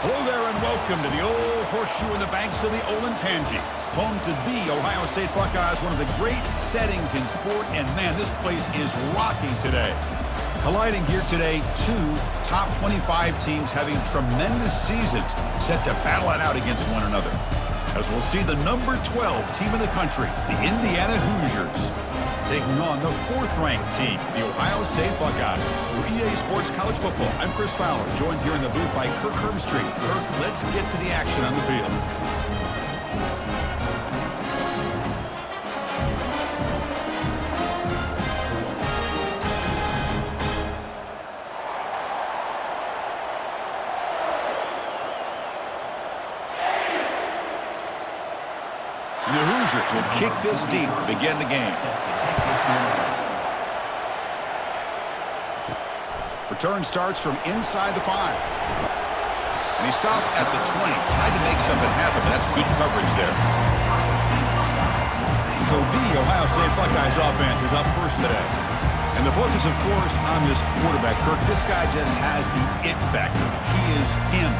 Hello there and welcome to the old horseshoe in the banks of the Olentangy, home to the Ohio State Buckeyes, one of the great settings in sport, and man, this place is rocking today. Colliding here today, two top 25 teams having tremendous seasons set to battle it out against one another. As we'll see the number 12 team in the country, the Indiana Hoosiers, taking on the fourth-ranked team, the Ohio State Buckeyes. For EA Sports College Football, I'm Chris Fowler, joined here in the booth by Kirk Herbstreit. Kirk, let's get to the action on the field. The Hoosiers will kick this deep to begin the game. Return starts from inside the 5. And he stopped at the 20. Tried to make something happen, but that's good coverage there. So the Ohio State Buckeyes offense is up first today. And the focus, of course, on this quarterback, Kirk. This guy just has the it factor. He is him,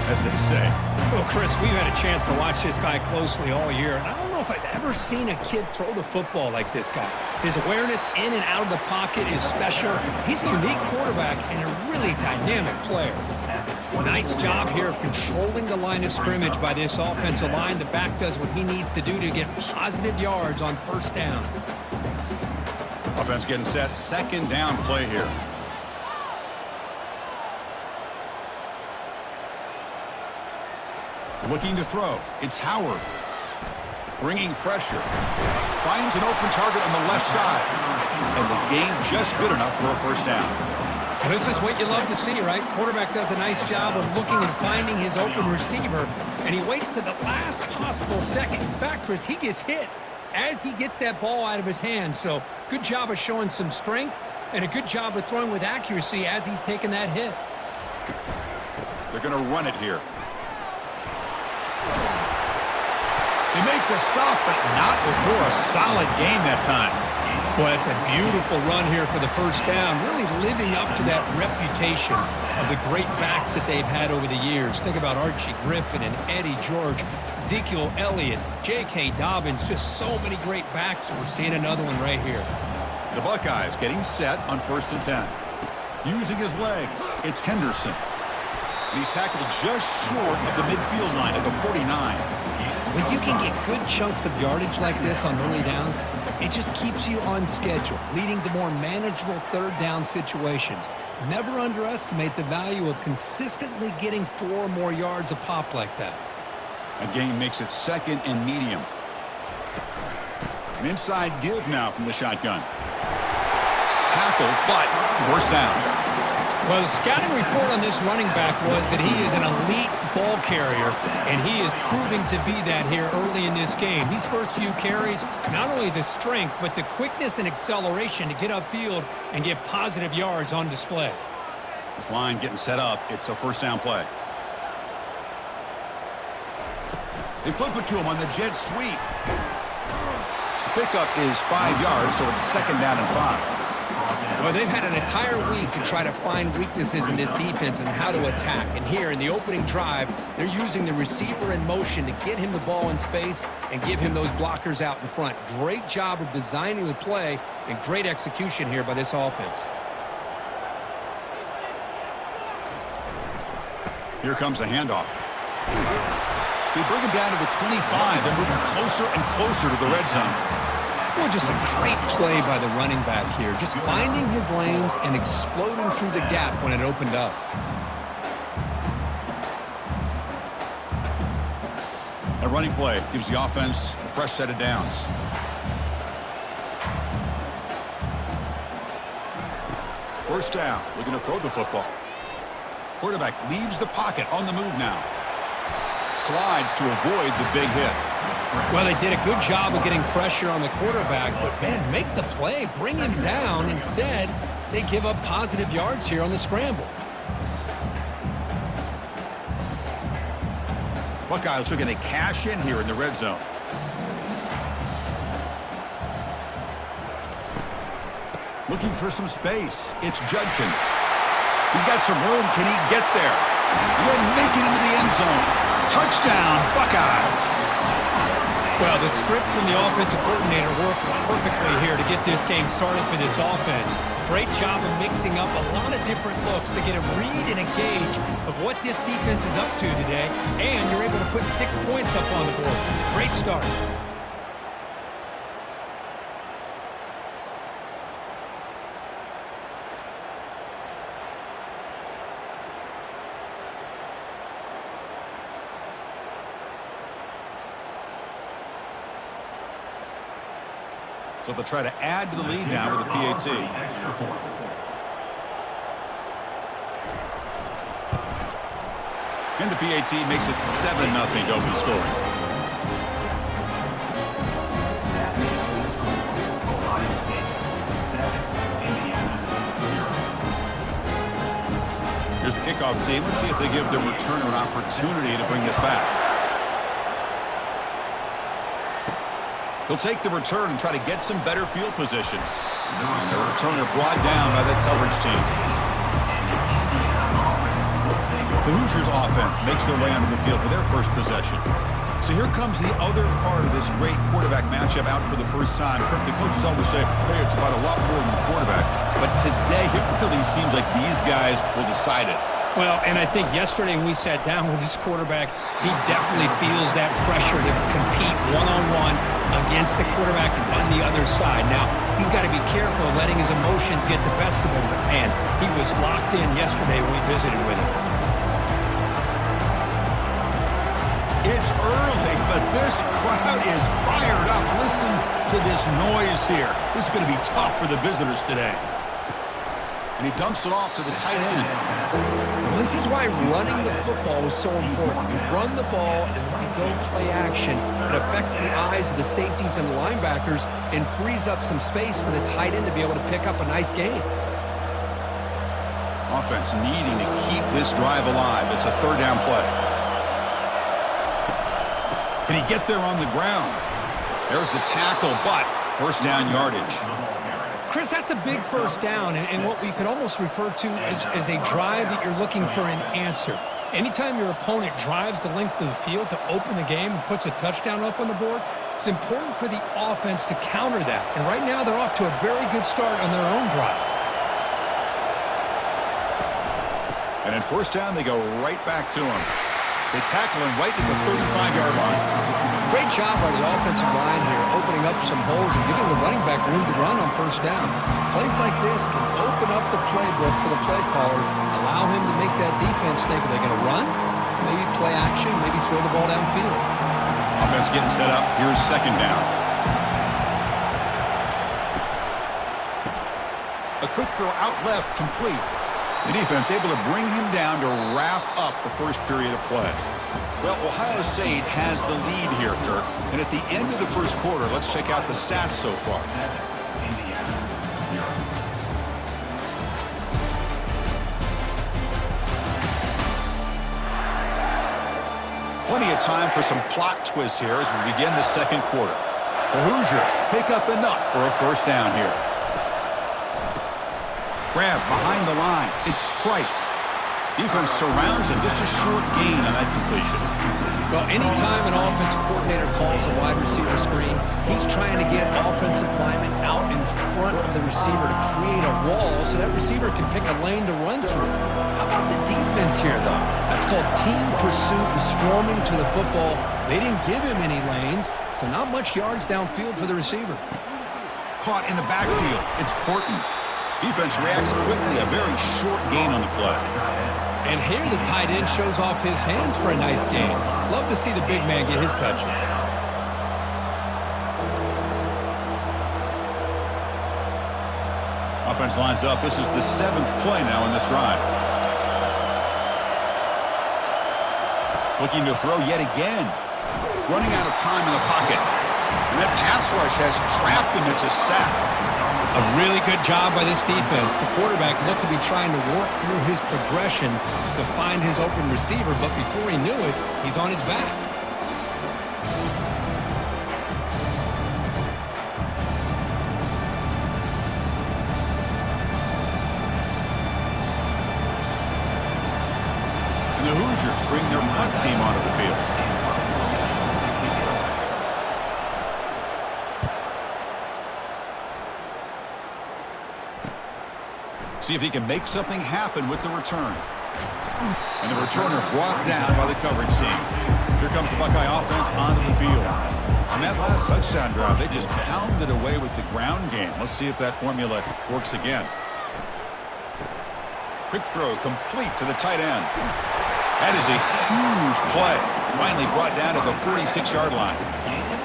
as they say. Well, Chris, we've had a chance to watch this guy closely all year, and I don't know if I've ever seen a kid throw the football like this guy. His awareness in and out of the pocket is special. He's a unique quarterback and a really dynamic player. Nice job here of controlling the line of scrimmage by this offensive line. The back does what he needs to do to get positive yards on first down. Offense getting set. Second down play here. Looking to throw. It's Howard. Bringing pressure. Finds an open target on the left side. And the game just good enough for a first down. Well, this is what you love to see, right? Quarterback does a nice job of looking and finding his open receiver, and he waits to the last possible second. In fact, Chris, he gets hit as he gets that ball out of his hands. So good job of showing some strength and a good job of throwing with accuracy as he's taking that hit. They're going to run it here. They make the stop, but not before a solid gain that time. Well, it's a beautiful run here for the first down, really living up to that reputation of the great backs that they've had over the years. Think about Archie Griffin and Eddie George, Ezekiel Elliott, J.K. Dobbins, just so many great backs. We're seeing another one right here. The Buckeyes getting set on 1st and 10. Using his legs, it's Henderson. And he's tackled just short of the midfield line at the 49. When you can get good chunks of yardage like this on early downs, it just keeps you on schedule, leading to more manageable third down situations. Never underestimate the value of consistently getting 4 or more yards a pop like that. A gain makes it second and medium. An inside give now from the shotgun. Tackle, but first down. Well, the scouting report on this running back was that he is an elite ball carrier, and he is proving to be that here early in this game. These first few carries, not only the strength, but the quickness and acceleration to get upfield and get positive yards on display. This line getting set up. It's a first down play. They flip it to him on the jet sweep. Pickup is 5 yards, so it's second down and 5. Well, they've had an entire week to try to find weaknesses in this defense and how to attack. And here in the opening drive, they're using the receiver in motion to get him the ball in space and give him those blockers out in front. Great job of designing the play and great execution here by this offense. Here comes the handoff. They bring him down to the 25. They're moving closer and closer to the red zone. Well, just a great play by the running back here. Just finding his lanes and exploding through the gap when it opened up. A running play gives the offense a fresh set of downs. First down, looking to throw the football. Quarterback leaves the pocket on the move now. Slides to avoid the big hit. Well, they did a good job of getting pressure on the quarterback, but, man, make the play, bring him down. Instead, they give up positive yards here on the scramble. Buckeyes looking to cash in here in the red zone. Looking for some space. It's Judkins. He's got some room. Can he get there? He'll make it into the end zone. Touchdown, Buckeyes. Well, the script from the offensive coordinator works perfectly here to get this game started for this offense. Great job of mixing up a lot of different looks to get a read and a gauge of what this defense is up to today, and you're able to put 6 points up on the board. Great start. So they'll try to add to the lead now with a PAT. And the PAT makes it 7-0 to open scoring. Here's the kickoff team. Let's see if they give their returner an opportunity to bring this back. He'll take the return and try to get some better field position. And the returner brought down by that coverage team. The Hoosiers offense makes their way onto the field for their first possession. So here comes the other part of this great quarterback matchup out for the first time. The coaches always say, hey, it's about a lot more than the quarterback. But today it really seems like these guys will decide it. Well, and I think yesterday when we sat down with this quarterback, he definitely feels that pressure to compete one-on-one against the quarterback on the other side. Now, he's got to be careful of letting his emotions get the best of him. But, man, he was locked in yesterday when we visited with him. It's early, but this crowd is fired up. Listen to this noise here. This is going to be tough for the visitors today. And he dumps it off to the tight end. Well, this is why running the football is so important. You run the ball, and then you go play action. It affects the eyes of the safeties and the linebackers and frees up some space for the tight end to be able to pick up a nice gain. Offense needing to keep this drive alive. It's a third down play. Can he get there on the ground? There's the tackle, but first down yardage. Chris, that's a big first down, and what we could almost refer to as a drive that you're looking for an answer. Anytime your opponent drives the length of the field to open the game and puts a touchdown up on the board, it's important for the offense to counter that. And right now they're off to a very good start on their own drive. And at first down, they go right back to him. They tackle him right at the 35-yard line. Great job by the offensive line here, opening up some holes and giving the running back room to run on first down. Plays like this can open up the playbook for the play caller, allow him to make that defense think, are they going to run? Maybe play action, maybe throw the ball downfield. Offense getting set up. Here's second down. A quick throw out left, complete. The defense able to bring him down to wrap up the first period of play. Well, Ohio State has the lead here, Kirk. And at the end of the first quarter, let's check out the stats so far. Plenty of time for some plot twists here as we begin the second quarter. The Hoosiers pick up enough for a first down here. Grab behind the line. It's Price. Defense surrounds him. Just a short gain on that completion. Well, anytime an offensive coordinator calls a wide receiver screen, he's trying to get offensive linemen out in front of the receiver to create a wall so that receiver can pick a lane to run through. How about the defense here, though? That's called team pursuit and swarming to the football. They didn't give him any lanes, so not much yards downfield for the receiver. Caught in the backfield. It's Porton. Defense reacts quickly. A very short gain on the play. And here the tight end shows off his hands for a nice gain. Love to see the big man get his touches. Offense lines up. This is the 7th play now in this drive. Looking to throw yet again. Running out of time in the pocket. And that pass rush has trapped him. It's a sack. A really good job by this defense. The quarterback looked to be trying to work through his progressions to find his open receiver, but before he knew it, he's on his back. And the Hoosiers bring their punt team onto the field. See if he can make something happen with the return. And the returner brought down by the coverage team. Here comes the Buckeye offense onto the field. On that last touchdown drive, they just pounded away with the ground game. Let's see if that formula works again. Quick throw complete to the tight end. That is a huge play. Finally brought down to the 46-yard line.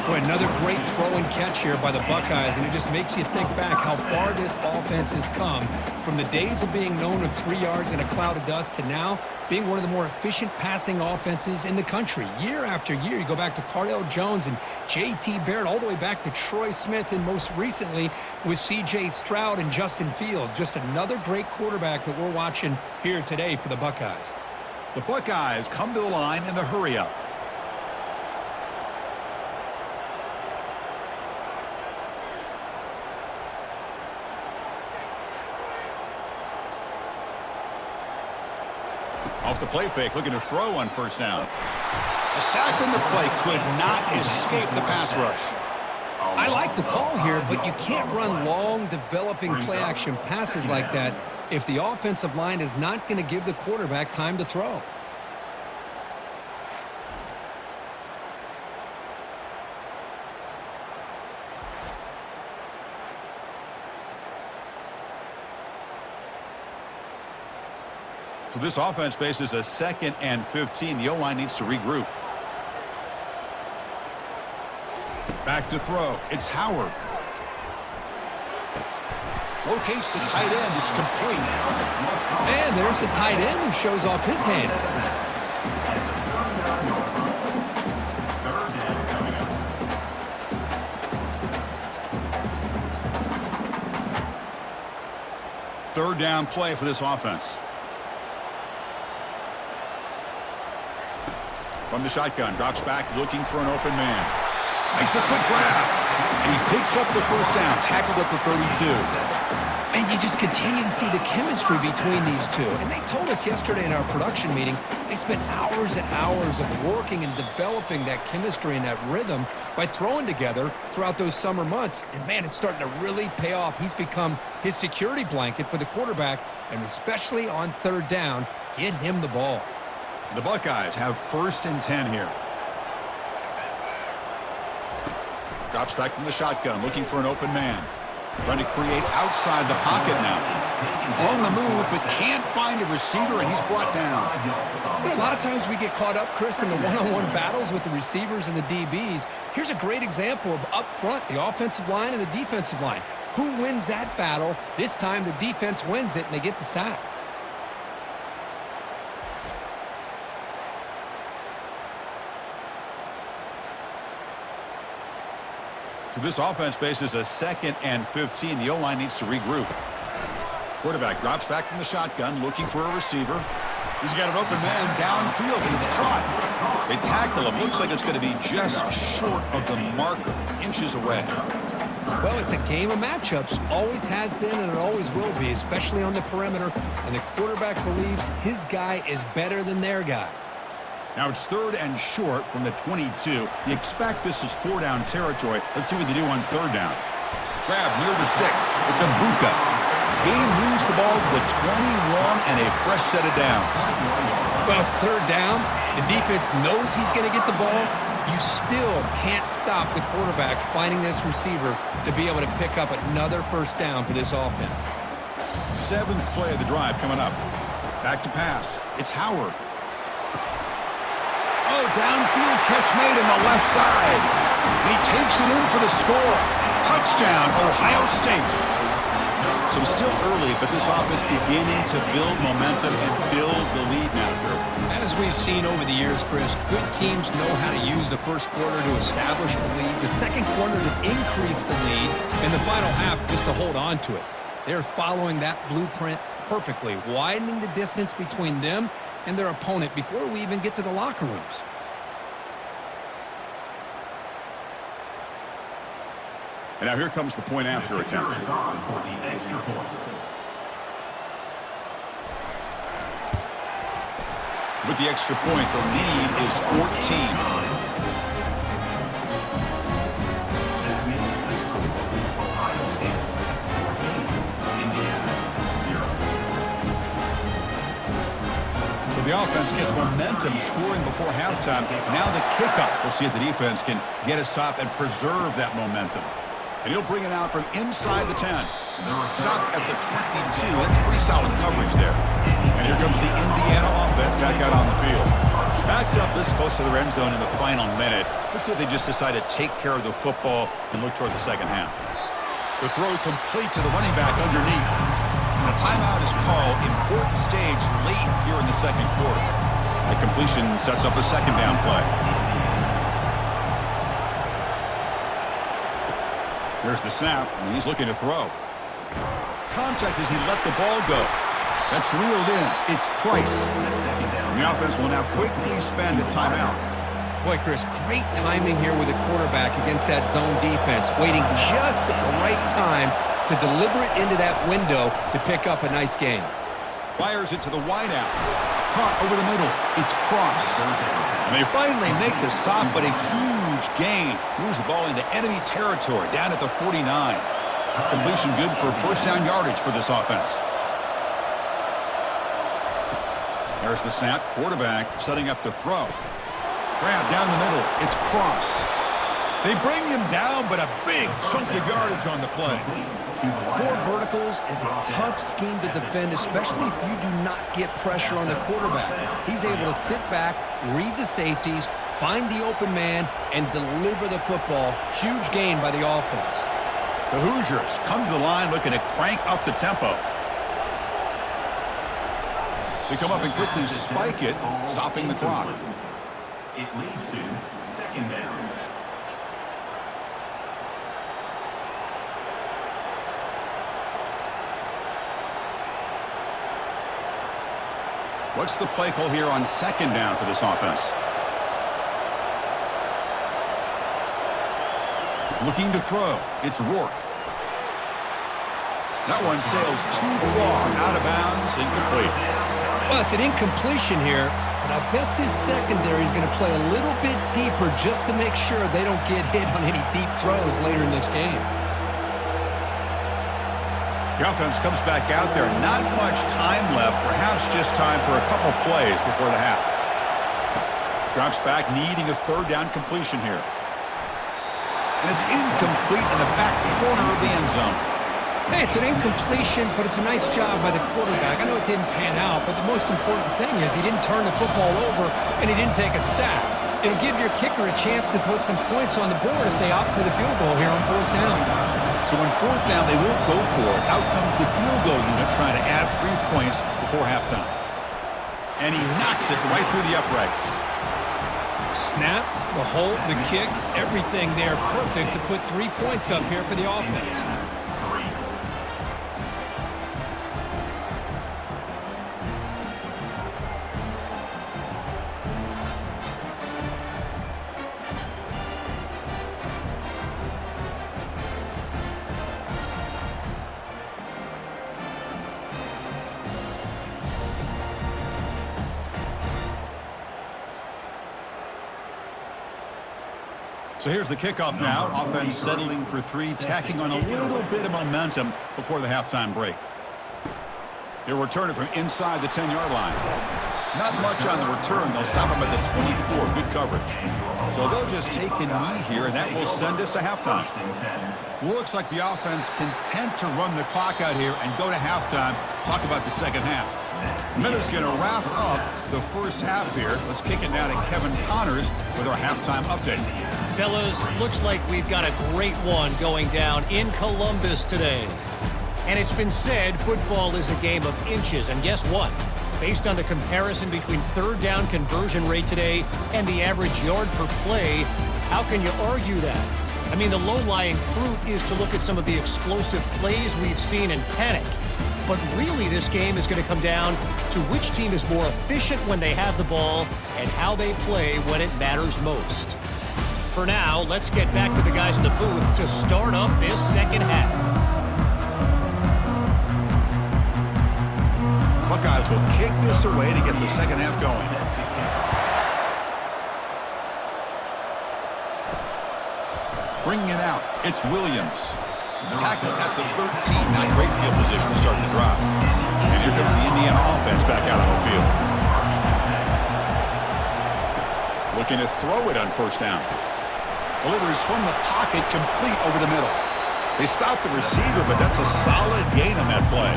Boy, another great throw and catch here by the Buckeyes, and it just makes you think back how far this offense has come from the days of being known of 3 yards in a cloud of dust to now being one of the more efficient passing offenses in the country. Year after year, you go back to Cardell Jones and J.T. Barrett, all the way back to Troy Smith, and most recently with C.J. Stroud and Justin Fields. Just another great quarterback that we're watching here today for the Buckeyes. The Buckeyes come to the line in the hurry-up. Off the play fake, looking to throw on first down. A sack on the play could not escape the pass rush. I like the call here, but you can't run long, developing play-action passes like that if the offensive line is not going to give the quarterback time to throw. So this offense faces a 2nd and 15. The O-line needs to regroup. Back to throw. It's Howard. Locates the tight end. It's complete. And there's the tight end who shows off his hands. Third down play for this offense. From the shotgun, drops back, looking for an open man. Makes a quick grab, and he picks up the first down, tackled at the 32. And you just continue to see the chemistry between these two. And they told us yesterday in our production meeting, they spent hours and hours of working and developing that chemistry and that rhythm by throwing together throughout those summer months. And, man, it's starting to really pay off. He's become his security blanket for the quarterback, and especially on third down, get him the ball. The Buckeyes have 1st and 10 here. Drops back from the shotgun, looking for an open man. Trying to create outside the pocket now. On the move, but can't find a receiver, and he's brought down. Well, a lot of times we get caught up, Chris, in the one-on-one battles with the receivers and the DBs. Here's a great example of up front, the offensive line and the defensive line. Who wins that battle? This time the defense wins it, and they get the sack. So this offense faces a 2nd and 15. The O-line needs to regroup. Quarterback drops back from the shotgun, looking for a receiver. He's got an open man downfield, and it's caught. They tackle him. Looks like it's going to be just short of the marker, inches away. Well, it's a game of matchups. Always has been, and it always will be, especially on the perimeter. And the quarterback believes his guy is better than their guy. Now it's 3rd and short from the 22. You expect this is 4-down territory. Let's see what they do on 3rd down. Grab near the sticks. It's a Buka. Game moves the ball to the 21 and a fresh set of downs. Well, it's 3rd down. The defense knows he's going to get the ball. You still can't stop the quarterback finding this receiver to be able to pick up another 1st down for this offense. 7th play of the drive coming up. Back to pass. It's Howard. Oh, downfield catch made in the left side. And he takes it in for the score. Touchdown, Ohio State. So still early, but this offense beginning to build momentum and build the lead now, Kirk. As we've seen over the years, Chris, good teams know how to use the first quarter to establish the lead, the second quarter to increase the lead, and the final half just to hold on to it. They're following that blueprint perfectly, widening the distance between them and their opponent before we even get to the locker rooms. And now here comes the point after attempt. With the extra point, the lead is 14. The offense gets momentum scoring before halftime. Now the kickoff. We'll see if the defense can get a stop and preserve that momentum. And he'll bring it out from inside the 10. Stop at the 22. That's pretty solid coverage there. And here comes the Indiana offense back out on the field. Backed up this close to the end zone in the final minute. Let's see if they just decide to take care of the football and look toward the second half. The throw complete to the running back underneath. A timeout is called. Important stage late here in the second quarter. The completion sets up a second down play. Here's the snap, and he's looking to throw. Contact as he let the ball go. That's reeled in. It's Price. And the offense will now quickly spend a timeout. Boy, Chris, great timing here with the quarterback against that zone defense, waiting just at the right time to deliver it into that window to pick up a nice gain. Fires it to the wideout. Caught over the middle. It's Cross. And they finally make the stop, but a huge gain. Moves the ball into enemy territory down at the 49. Completion good for first down yardage for this offense. There's the snap. Quarterback setting up to throw. Grab down the middle. It's Cross. They bring him down, but a big chunk of yardage on the play. 4 verticals is a tough scheme to defend, especially if you do not get pressure on the quarterback. He's able to sit back, read the safeties, find the open man, and deliver the football. Huge gain by the offense. The Hoosiers come to the line looking to crank up the tempo. They come up and quickly spike it, stopping the clock. It leads to second down. What's the play call here on second down for this offense? Looking to throw. It's Rourke. That one sails too far out of bounds, incomplete. Well, it's an incompletion here, but I bet this secondary is going to play a little bit deeper just to make sure they don't get hit on any deep throws later in this game. The offense comes back out there. Not much time left. Perhaps just time for a couple plays before the half. Drops back, needing a third down completion here. And it's incomplete in the back corner of the end zone. Hey, it's an incompletion, but it's a nice job by the quarterback. I know it didn't pan out, but the most important thing is he didn't turn the football over and he didn't take a sack. It'll give your kicker a chance to put some points on the board if they opt for the field goal here on fourth down. So on fourth down, they won't go for it. Out comes the field goal unit trying to add 3 points before halftime. And he knocks it right through the uprights. Snap, the hold, the kick, everything there perfect to put 3 points up here for the offense. So here's the kickoff now. Offense settling for 3, tacking on a little bit of momentum before the halftime break. He'll return it from inside the 10-yard line. Not much on the return. They'll stop him at the 24. Good coverage. So they'll just take a knee here, and that will send us to halftime. Looks like the offense content to run the clock out here and go to halftime. Talk about the second half. Miller's going to wrap up the first half here. Let's kick it now to Kevin Connors with our halftime update. Fellas, looks like we've got a great one going down in Columbus today. And it's been said football is a game of inches. And guess what? Based on the comparison between third down conversion rate today and the average yard per play, how can you argue that? I mean, the low-lying fruit is to look at some of the explosive plays we've seen and panic. But really, this game is going to come down to which team is more efficient when they have the ball and how they play when it matters most. For now, let's get back to the guys in the booth to start up this second half. Buckeyes Buckeyes will kick this away to get the second half going. Bringing it out, it's Williams. Tackled at the 13. Not great field position to start the drive. And here comes the Indiana offense back out on the field. Looking to throw it on first down. Delivers from the pocket, complete over the middle. They stop the receiver, but that's a solid gain on that play.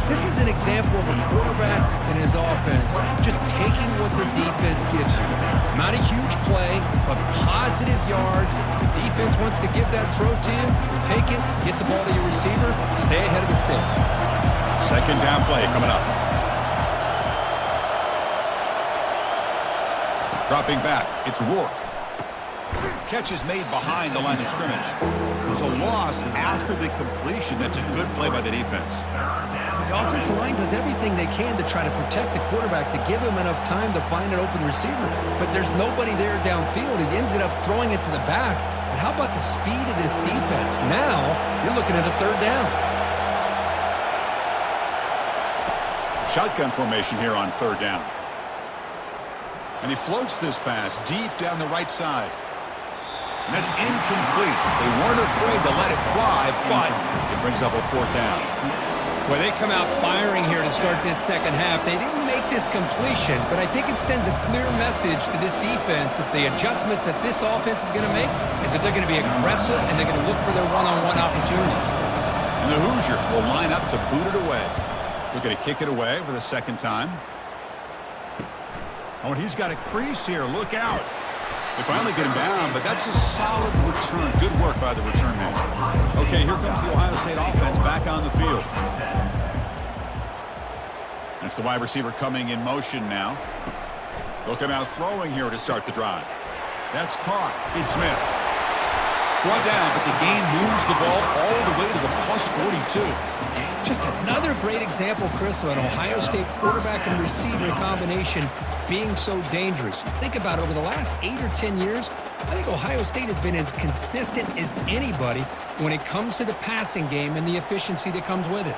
This is an example of a quarterback and his offense just taking what the defense gives you. Not a huge play, but positive yards. The defense wants to give that throw to you. You take it, get the ball to your receiver, stay ahead of the sticks. Second down play coming up. Dropping back, it's Rourke. Catch is made behind the line of scrimmage. There's a loss after the completion. That's a good play by the defense. The offensive line does everything they can to try to protect the quarterback to give him enough time to find an open receiver. But there's nobody there downfield. He ends up throwing it to the back. But how about the speed of this defense? Now you're looking at a third down. Shotgun formation here on third down. And he floats this pass deep down the right side. And that's incomplete. They weren't afraid to let it fly, but it brings up a fourth down. Well, they come out firing here to start this second half. They didn't make this completion, but I think it sends a clear message to this defense that the adjustments that this offense is going to make is that they're going to be aggressive and they're going to look for their one-on-one opportunities. And the Hoosiers will line up to boot it away. Looking to kick it away for the second time. Oh, and he's got a crease here. Look out. They finally get him down, but that's a solid return. Good work by the return man. Okay, here comes the Ohio State offense back on the field. It's the wide receiver coming in motion now. Looking out throwing here to start the drive. That's caught. It's Smith. Brought down, but the gain moves the ball all the way to the plus 42. Just another great example, Chris, of an Ohio State quarterback and receiver combination being so dangerous. Think about it, over the last 8 or 10 years, I think Ohio State has been as consistent as anybody when it comes to the passing game and the efficiency that comes with it.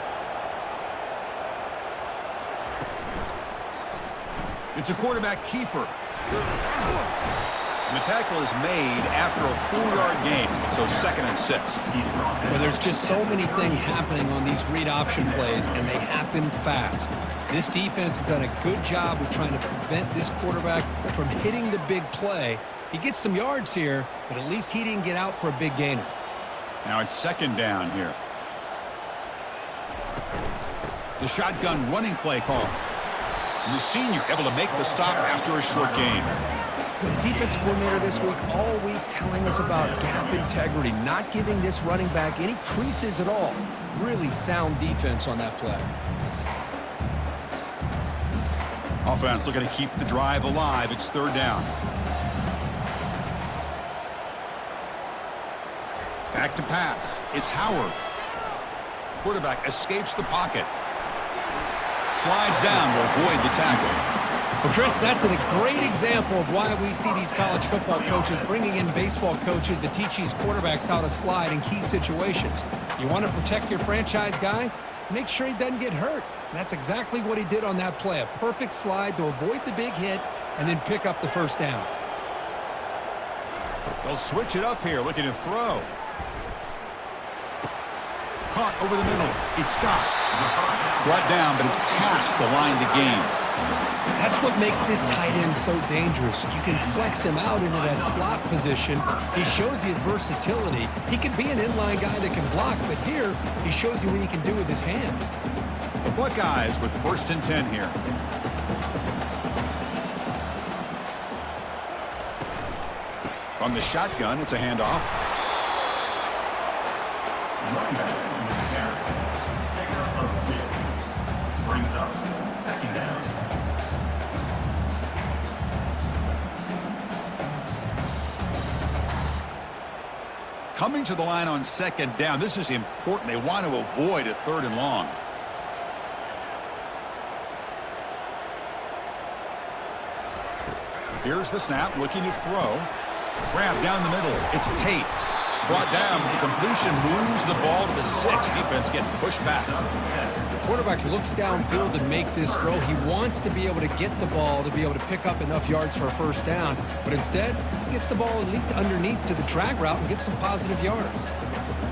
It's a quarterback keeper. And the tackle is made after a 4-yard gain, so 2nd and 6. Well, there's just so many things happening on these read option plays, and they happen fast. This defense has done a good job of trying to prevent this quarterback from hitting the big play. He gets some yards here, but at least he didn't get out for a big gainer. Now it's second down here. The shotgun running play call. And the senior able to make the stop after a short gain. The defense coordinator this week all week telling us about gap integrity, not giving this running back any creases at all. Really sound defense on that play. Offense looking to keep the drive alive. It's third down. Back to pass. It's Howard. Quarterback escapes the pocket. Slides down to avoid the tackle. Well, Chris, that's a great example of why we see these college football coaches bringing in baseball coaches to teach these quarterbacks how to slide in key situations. You want to protect your franchise guy? Make sure he doesn't get hurt. And that's exactly what he did on that play. A perfect slide to avoid the big hit and then pick up the first down. They'll switch it up here, looking to throw. Caught over the middle. It's Scott. Brought down, but it's past the line to gain. That's what makes this tight end so dangerous. You can flex him out into that slot position. He shows you his versatility. He can be an inline guy that can block, but here he shows you what he can do with his hands. The Buckeyes with 1st and 10 here. From the shotgun, it's a handoff. Running back in the carry. Pickup of 6. Brings up second down. Coming to the line on second down. This is important. They want to avoid a 3rd and long. Here's the snap, looking to throw. Grab down the middle. It's Tate. Brought down, but the completion moves the ball to the 6. Defense getting pushed back. quarterback looks downfield to make this throw. He wants to be able to get the ball to be able to pick up enough yards for a first down, but instead, he gets the ball at least underneath to the drag route and gets some positive yards.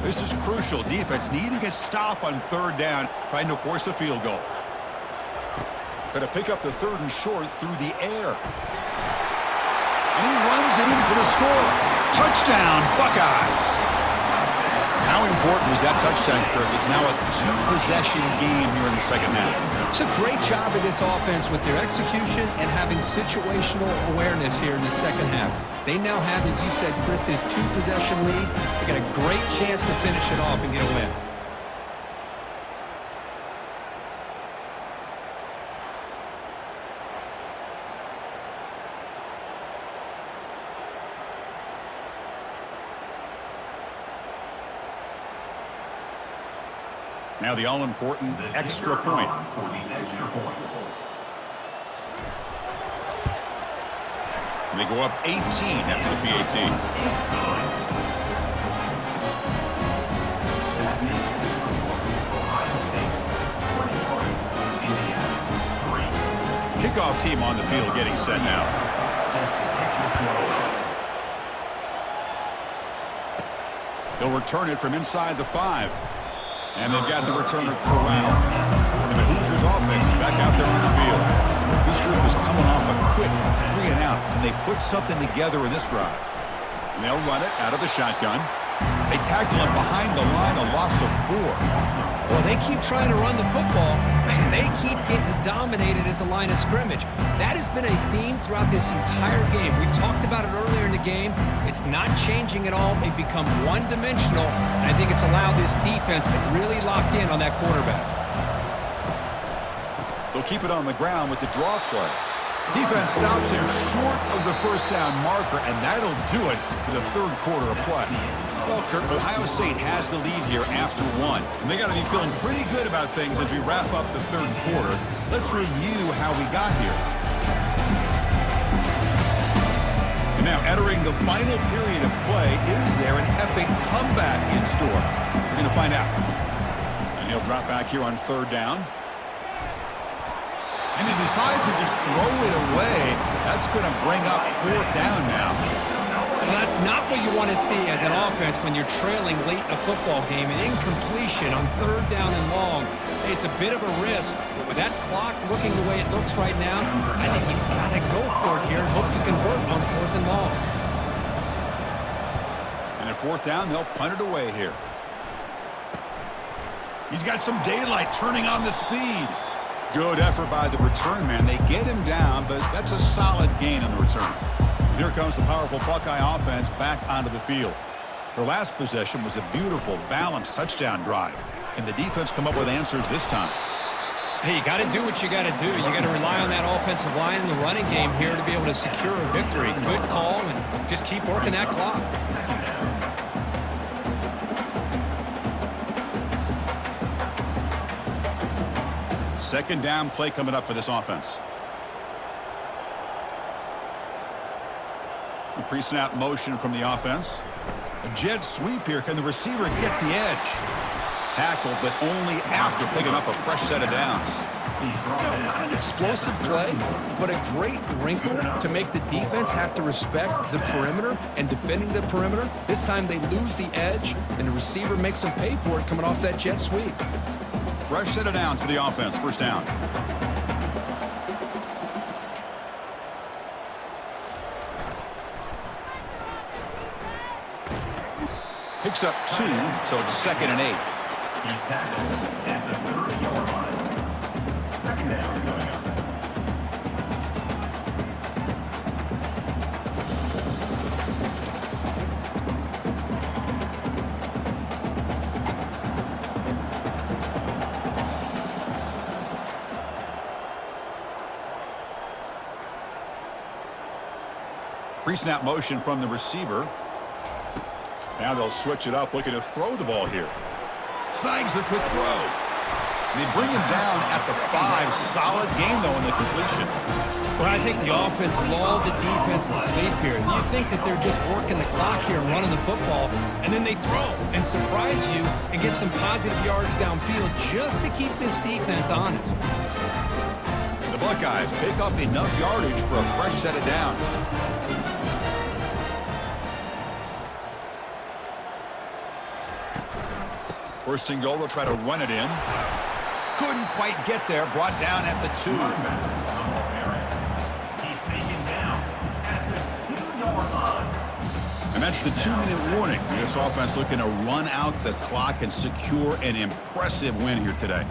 This is crucial. Defense needing a stop on third down, trying to force a field goal. Going to pick up the third and short through the air. And he runs it in for the score. Touchdown, Buckeyes. How important was that touchdown, Kirk? It's now a two-possession game here in the second half. It's a great job of this offense with their execution and having situational awareness here in the second half. They now have, as you said, Chris, this two-possession lead. They got a great chance to finish it off and get a win. Now the all-important extra point. For the extra point. They go up 18 after the PAT. That makes the score Ohio State 21, Indiana 3. Kickoff team on the field getting set now. They'll return it from inside the 5. And they've got the returner corralled. And the Hoosiers offense is back out there on the field. This group is coming off a quick 3 and out. Can they put something together in this drive? And they'll run it out of the shotgun. They tackle him behind the line, a loss of 4. Well, they keep trying to run the football, and they keep getting dominated at the line of scrimmage. That has been a theme throughout this entire game. We've talked about it earlier in the game. It's not changing at all. They've become one-dimensional, and I think it's allowed this defense to really lock in on that quarterback. They'll keep it on the ground with the draw play. Defense stops him short of the first down marker, and that'll do it for the third quarter of play. Well, Kurt, Ohio State has the lead here after 1. And they got to be feeling pretty good about things as we wrap up the third quarter. Let's review how we got here. And now, entering the final period of play, is there an epic comeback in store? We're going to find out. And he'll drop back here on third down. And he decides to just throw it away. That's going to bring up fourth down now. Well, that's not what you want to see as an offense when you're trailing late in a football game. An incompletion on third down and long. It's a bit of a risk. With that clock looking the way it looks right now, I think you've got to go for it here and hope to convert on fourth and long. And at fourth down, they'll punt it away here. He's got some daylight turning on the speed. Good effort by the return man. They get him down, but that's a solid gain on the return. Here comes the powerful Buckeye offense back onto the field. Their last possession was a beautiful, balanced touchdown drive. Can the defense come up with answers this time? Hey, you got to do what you got to do. You got to rely on that offensive line in the running game here to be able to secure a victory. Good call, and just keep working that clock. Second down play coming up for this offense. Pre-snap motion from the offense. A jet sweep here. Can the receiver get the edge? Tackled, but only after picking up a fresh set of downs. Not an explosive play, but a great wrinkle to make the defense have to respect the perimeter and defending the perimeter. This time they lose the edge, and the receiver makes them pay for it coming off that jet sweep. Fresh set of downs for the offense. First down. Picks up 2, so it's 2nd and 8. He's tackled at the 30-yard line. Second down coming up. Pre-snap motion from the receiver. Now they'll switch it up, looking to throw the ball here. Snags the quick throw. They bring him down at the 5. Solid game, though, in the completion. Well, I think the offense lulled the defense to sleep here. You think that they're just working the clock here and running the football, and then they throw and surprise you and get some positive yards downfield just to keep this defense honest. The Buckeyes pick up enough yardage for a fresh set of downs. First and goal, they'll try to run it in. Couldn't quite get there, brought down at the 2. And that's the 2-minute warning. This offense looking to run out the clock and secure an impressive win here today.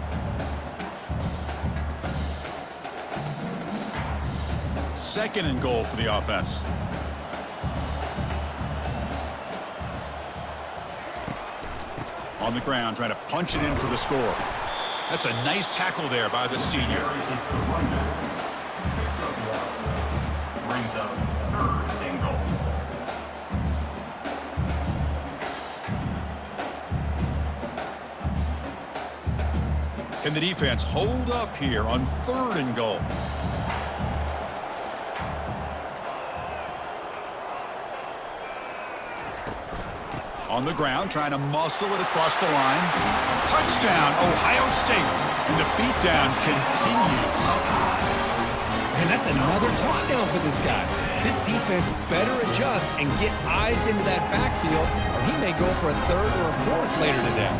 Second and goal for the offense. On the ground, trying to punch it in for the score. That's a nice tackle there by the senior. Brings up 3rd and goal. Can the defense hold up here on 3rd and goal? On the ground, trying to muscle it across the line. Touchdown, Ohio State. And the beatdown continues. And that's another touchdown for this guy. This defense better adjust and get eyes into that backfield, or he may go for a 3rd or a 4th later today.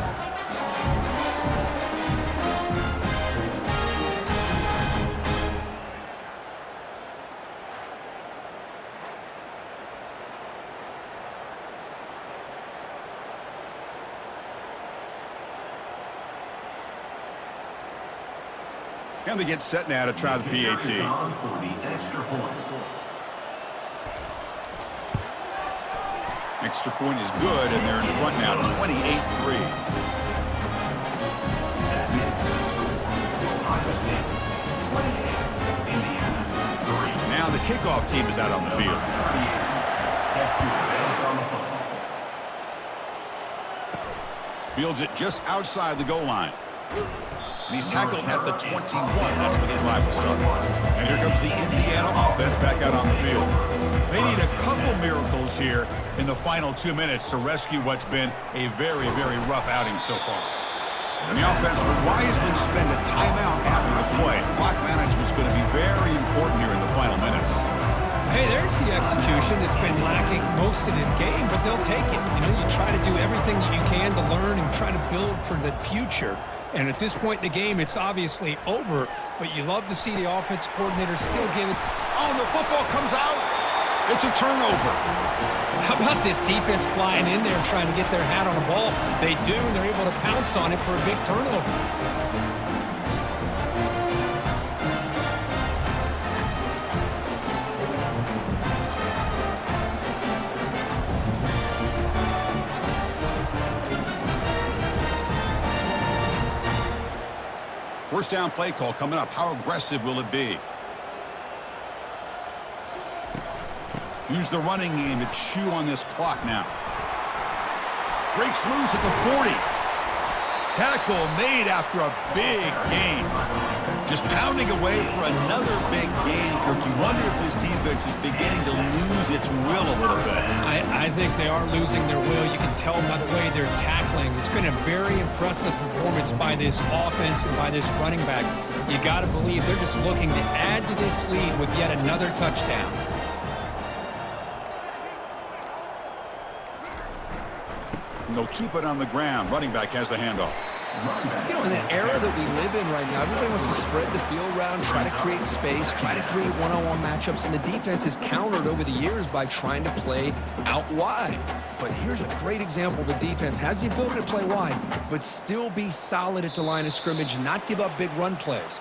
And they get set now to try the PAT. Extra point is good, and they're in front now, 28-3. Now the kickoff team is out on the field. Fields it just outside the goal line. And he's tackled at the 21. That's where the drive will start. And here comes the Indiana offense back out on the field. They need a couple miracles here in the final 2 minutes to rescue what's been a very, very rough outing so far. And the offense will wisely spend a timeout after the play. Clock management's going to be very important here in the final minutes. Hey, there's the execution. It's been lacking most of this game, but they'll take it. You know, you try to do everything that you can to learn and try to build for the future. And at this point in the game, it's obviously over, but you love to see the offense coordinator still give it. Oh, the football comes out. It's a turnover. How about this defense flying in there trying to get their hat on the ball? They do, and they're able to pounce on it for a big turnover. First down play call coming up. How aggressive will it be? Use the running game to chew on this clock now. Breaks loose at the 40. Tackle made after a big gain. Just pounding away for another big gain, Kirk. You wonder if this defense is beginning to lose its will a little bit. I think they are losing their will. You can tell by the way they're tackling. It's been a very impressive performance by this offense and by this running back. You got to believe they're just looking to add to this lead with yet another touchdown. And they'll keep it on the ground. Running back has the handoff. You know, in the era that we live in right now, everybody wants to spread the field around, try to create space, try to create one-on-one matchups, and the defense is countered over the years by trying to play out wide. But here's a great example. The defense has the ability to play wide, but still be solid at the line of scrimmage, not give up big run plays.